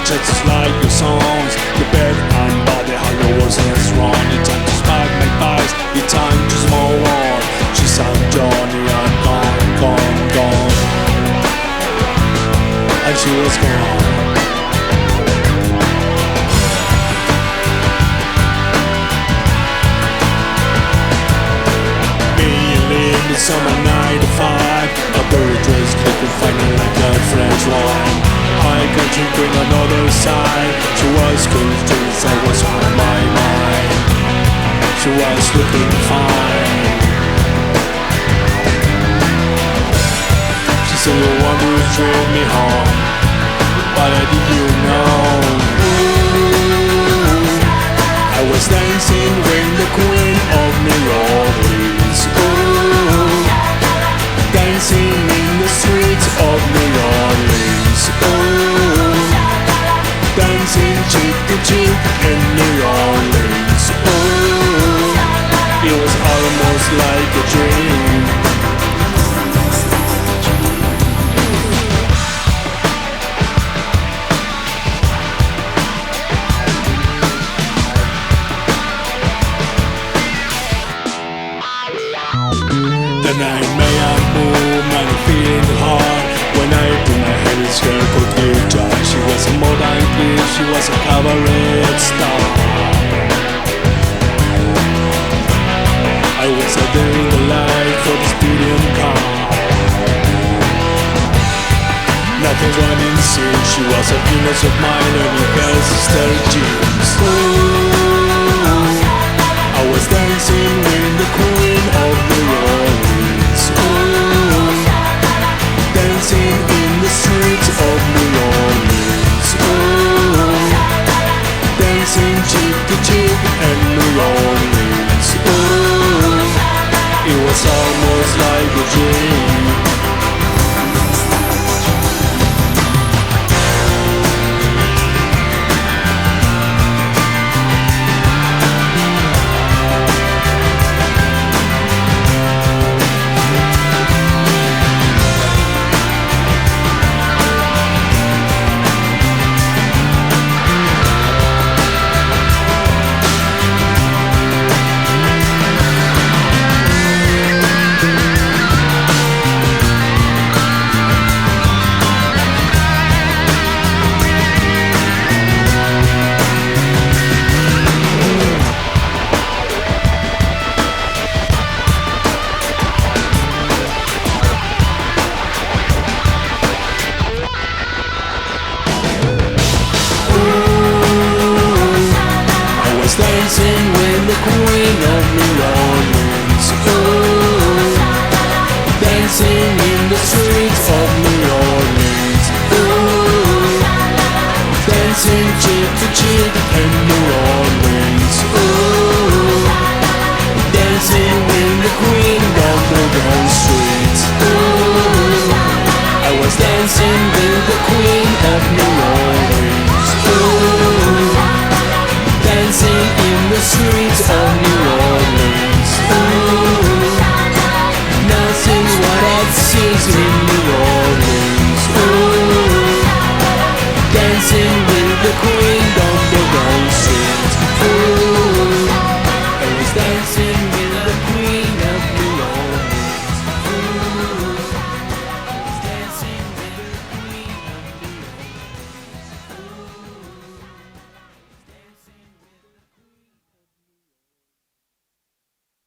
just like your songs. Your bed and body, how your wasn't wrong. Your time to smack my thighs, your time to small on. She sang Johnny and gone, gone, gone. And she was gone. Summer 9 to 5, a bird dress clicking finding like a French wine. I got you bring another side. She was close to the side, was on my mind. She was looking fine. She said you want to drive me home, but I did you know I was dancing with the Queen of New Orleans. Dancing in the streets of New Orleans. Oh, dancing cheek to cheek in New Orleans. Oh, it was almost like a dream. The night may I move, and I'm feeling hard. When I put my head in skirt could guitar. She was a more than clear, she was a cabaret star. I was out there in the light for the stadium car. Nothing's running scene, she was a Venus of mine, and it has sister jeans. Ooh, I was dancing with the Queen of New Orleans. Ooh, dancing in the streets of New Orleans. Ooh, dancing cheek to cheek in New Orleans. Ooh, it was almost like a dream. Dancing with the Queen of New Orleans. Ooh, dancing in the streets of New Orleans. Ooh, dancing cheek to cheek in New Orleans.